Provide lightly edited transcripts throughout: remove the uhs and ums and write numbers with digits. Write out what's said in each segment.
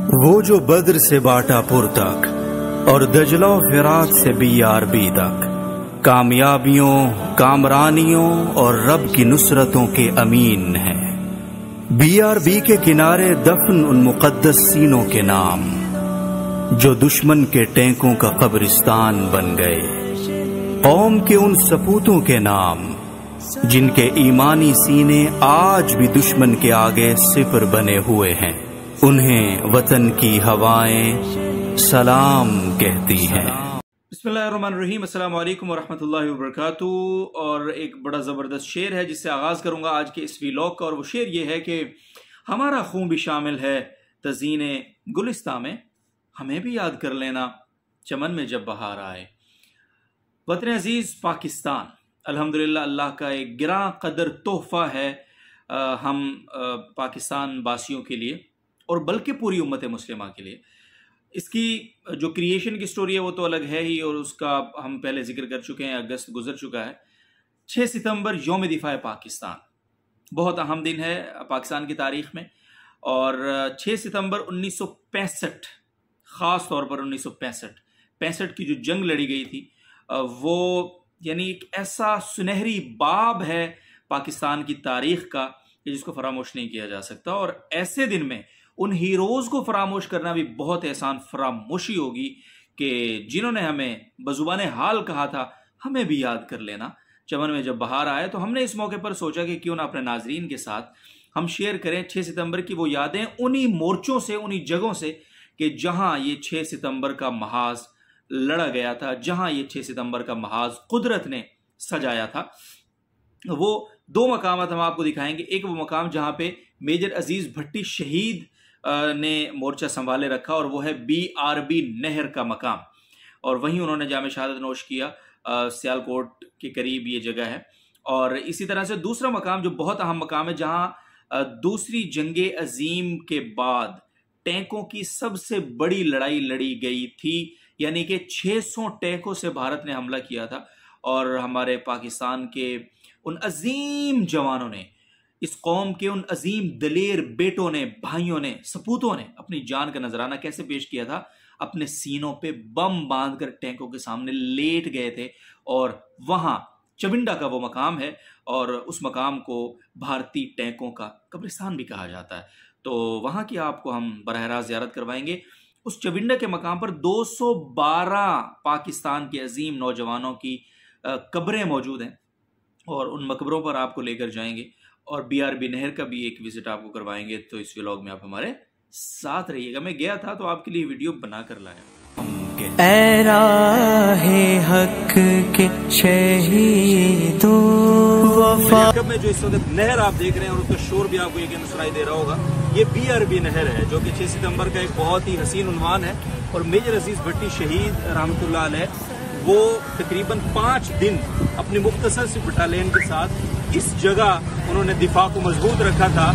وہ جو بدر سے باٹا پور تک اور دجلہ و فرات سے BRB تک کامیابیوں، کامرانیوں اور رب کی نصرتوں کے امین ہیں۔ BRB کے کنارے دفن ان مقدس سینوں کے نام جو دشمن کے ٹینکوں کا قبرستان بن گئے، قوم کے ان سپوتوں کے نام جن کے ایمانی سینے آج بھی دشمن کے آگے صفر بنے ہوئے ہیں، انہیں وطن کی ہوائیں سلام کہتی ہیں۔ بسم اللہ الرحمن الرحیم، السلام علیکم ورحمۃ اللہ وبرکاتہ۔ اور ایک بڑا زبردست شعر ہے جس سے آغاز کروں گا آج کے اس ویلاگ کا، اور وہ شعر یہ ہے کہ ہمارا خون بھی شامل ہے تزئین گلستاں میں، ہمیں بھی یاد کر لینا چمن میں جب بہار آئے۔ وطن عزیز پاکستان الحمدللہ اللہ کا ایک گراں قدر تحفہ ہے ہم پاکستان باسیوں کے لیے، اور بلکہ پوری امت مسلمہ کے لیے۔ اس کی جو کریشن کی سٹوری ہے وہ تو الگ ہے ہی، اور اس کا ہم پہلے ذکر کر چکے ہیں، اگست گزر چکا ہے۔ 6 ستمبر یوم دفاع پاکستان بہت اہم دن ہے پاکستان کی تاریخ میں، اور 6 ستمبر 1965 خاص طور پر 1965 کی جو جنگ لڑی گئی تھی وہ یعنی ایک ایسا سنہری باب ہے پاکستان کی تاریخ کا کہ جس کو فراموش نہیں کیا جا سکتا، اور ایسے دن میں ان ہیروز کو فراموش کرنا بھی بہت احسان فراموشی ہوگی کہ جنہوں نے ہمیں بزبان حال کہا تھا ہمیں بھی یاد کر لینا چمن میں جب بہار آئے۔ تو ہم نے اس موقع پر سوچا کہ کیوں نہ اپنے ناظرین کے ساتھ ہم شیئر کریں 6 ستمبر کی وہ یادیں، انہی مورچوں سے، انہی جگہوں سے کہ جہاں یہ 6 ستمبر کا محاذ لڑا گیا تھا، جہاں یہ 6 ستمبر کا محاذ قدرت نے سجایا تھا۔ وہ 2 مقامات ہم آپ کو دکھائیں گے۔ ایک وہ مقام جہاں پہ میجر عزیز بھٹی شہید نے مورچہ سنبھالے رکھا، اور وہ ہے BRB نہر کا مقام، اور وہیں انہوں نے جام شہادت نوش کیا، سیالکوٹ کے قریب یہ جگہ ہے۔ اور اسی طرح سے دوسرا مقام جو بہت اہم مقام ہے، جہاں دوسری جنگ عظیم کے بعد ٹینکوں کی سب سے بڑی لڑائی لڑی گئی تھی، یعنی کہ 600 ٹینکوں سے بھارت نے حملہ کیا تھا، اور ہمارے پاکستان کے ان عظیم جوانوں نے، اس قوم کے ان عظیم دلیر بیٹوں نے، بھائیوں نے، سپوتوں نے اپنی جان کا نذرانہ کیسے پیش کیا تھا؟ اپنے سینوں پہ بم باندھ کر ٹینکوں کے سامنے لیٹ گئے تھے، اور وہاں چونڈا کا وہ مقام ہے، اور اس مقام کو بھارتی ٹینکوں کا قبرستان بھی کہا جاتا ہے۔ تو وہاں کی آپ کو ہم براہ راست زیارت کروائیں گے۔ اس چونڈا کے مقام پر 212 پاکستان کے عظیم نوجوانوں کی قبریں موجود ہیں، اور ان مقبروں پر آپ کو لے کر جائیں گے، اور BRB نہر کا بھی ایک وزٹ آپ کو کروائیں گے۔ تو اس ویلاگ میں آپ ہمارے ساتھ رہیے گا۔ میں گیا تھا تو آپ کے لیے ویڈیو بنا کر لایا۔ اے راہ حق کے شہیدوں وفا میں جو اس وقت نہر آپ دیکھ رہے ہیں، اور اس کا شور بھی آپ کو یقیناً سنائی دے رہا ہوگا، یہ BRB نہر ہے جو کہ 6 ستمبر کا ایک بہت ہی حسین عنوان ہے۔ اور میجر عزیز بھٹی شہید رحمۃ اللہ علیہ وہ تقریباً 5 دن اپنی مختصر سی بٹالین کے ساتھ اس جگہ انہوں نے دفاع کو مضبوط رکھا تھا،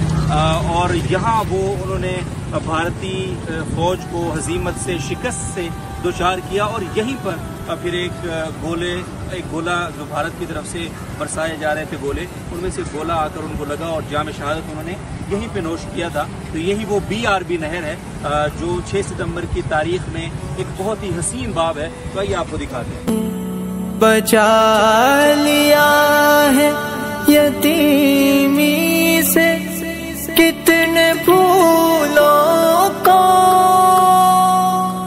اور یہاں وہ انہوں نے بھارتی فوج کو ہزیمت سے، شکست سے دوچار کیا، اور یہیں پر پھر ایک گولہ جو بھارت کی طرف سے برسائے جا رہے تھے گولے، ان میں سے گولہ آ کر ان کو لگا، اور جام شہادت انہوں نے یہیں پہ نوش کیا تھا۔ تو یہی وہ BRB نہر ہے جو 6 ستمبر کی تاریخ میں ایک بہت ہی حسین باب ہے۔ تو آئیے آپ کو دکھاتے ہیں۔ بچا لیا ہے یتیمی سے کتنے پھولوں کو،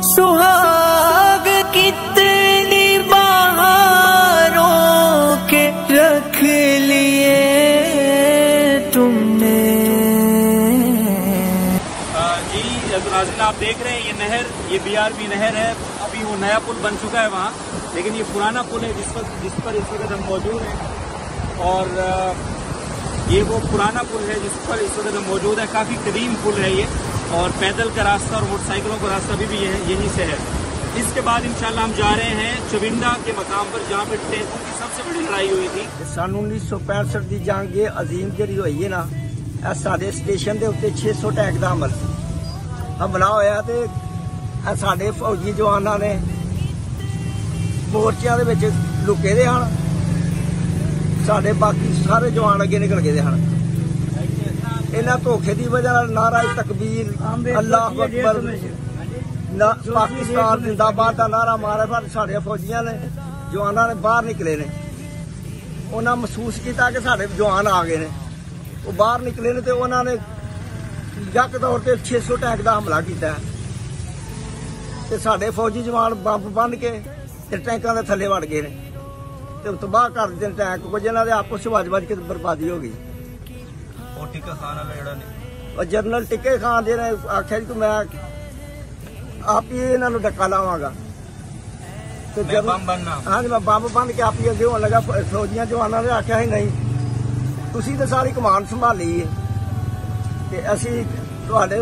سہاگ کتنی بہاروں کے رکھ لیے تم نے۔ جی ناظرین، آپ دیکھ رہے ہیں یہ نہر، یہ BRB نہر ہے۔ ابھی وہ نیا پل بن چکا ہے وہاں، لیکن یہ پرانا پل ہے جس پر اس وقت ہم موجود ہیں، اور یہ وہ پرانا پل ہے جس پر اس وقت ہم موجود ہیں۔ کافی قدیم پل ہے یہ، اور پیدل کا راستہ اور موٹر سائیکلوں کا راستہ ابھی بھی یہیں سے ہے۔ اس کے بعد انشاءاللہ ہم جا رہے ہیں چونڈا کے مقام پر، جہاں پہ ٹینکوں کی سب سے بڑی لڑائی ہوئی تھی۔ سن 1965 کی جنگ عظیم جی ہوئی ہے نا، سارے اسٹیشن کے اتنے 600 ٹینک کا حملہ ہوا، تو سارے فوجی جوانوں نے مورچیاں دے وچ لکے دے ہن، سارے باقی سارے جوان اگے نکل گئے ہیں۔ ਇਹਨਾਂ ਧੋਖੇ ਦੀ ਵਜ੍ਹਾ ਨਾਲ ਨਾਰਾ ਤਕਬੀਰ ਅੱਲਾਹੁ ਅਕਬਰ ਨਾ ਪਾਕਿਸਤਾਨ ਜ਼ਿੰਦਾਬਾਦ ਦਾ ਨਾਰਾ ਮਾਰਿਆ, ਪਰ ਸਾਡੇ ਫੌਜੀਆਂ ਨੇ ਜਵਾਨਾਂ ਨੇ ਬਾਹਰ ਨਿਕਲੇ ਨੇ। ਉਹਨਾਂ ਮਹਿਸੂਸ ਕੀਤਾ ਕਿ ਸਾਡੇ ਜਵਾਨ ਆ ਗਏ ਨੇ, ਉਹ ਬਾਹਰ ਨਿਕਲੇ ਨੇ ਤੇ ਉਹਨਾਂ ਨੇ ਯੱਕ ਤੌਰ ਤੇ 600 ਟੈਂਕ ਦਾ ਹਮਲਾ ਕੀਤਾ ਤੇ ਸਾਡੇ ਫੌਜੀ ਜਵਾਨ ਬੰਬ ਬੰਨ ਕੇ ਤੇ ਟੈਂਕਾਂ ਦੇ ਥੱਲੇ ਵੜ ਗਏ ਨੇ ਤੇ ਤਬਾਹ ਕਰ ਦਿੱਤੇ ਨੇ ਟੈਂਕ, ਕੁਝ ਇਹਨਾਂ ਦੇ ਆਪਸ ਵਿੱਚ ਵੱਜ ਕੇ ਬਰਬਾਦੀ ਹੋ ਗਈ। ਉਹ ਟਿੱਕਾ ਖਾਨ ਵਾਲਾ ਜਿਹੜਾ ਨੇ ਉਹ ਜਨਰਲ ਟਿੱਕੇ ਖਾਨ ਜੀ ਨੇ ਆਖਿਆ ਕਿ ਮੈਂ ਆਪ ਹੀ ਇਹਨਾਂ ਨੂੰ ਡੱਕਾ ਲਾਵਾਂਗਾ ਤੇ ਬੰਬ ਬੰਨਣਾ। ਹਾਂਜੀ, ਮੈਂ ਬੰਬ ਬੰਨ ਕੇ ਆਪ ਹੀ ਅੱਗੇ ਹੋਣ ਲੱਗਾ। ਫੌਜੀਆਂ ਜਵਾਨਾਂ ਨੇ ਆਖਿਆ ਸੀ ਨਹੀਂ, ਤੁਸੀਂ ਤਾਂ ਸਾਰੀ ਕਮਾਨ ਸੰਭਾਲੀ ਹੈ ਤੇ ਅਸੀਂ ਤੁਹਾਡੇ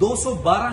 212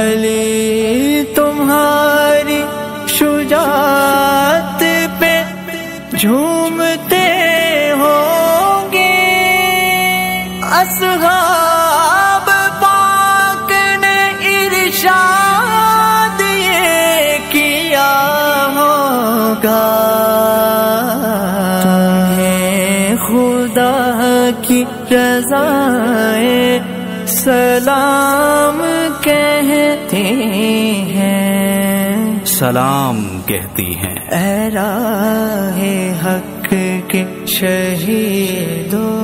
علی تمہاری شجاعت پہ جھومتے ہوں گے، اصحاب پاک نے ارشاد یہ کیا ہوگا، تمہیں خدا کی رضائے سلام کہتے ہیں، سلام کہتی ہیں۔ اے راہ حق کے شہیدوں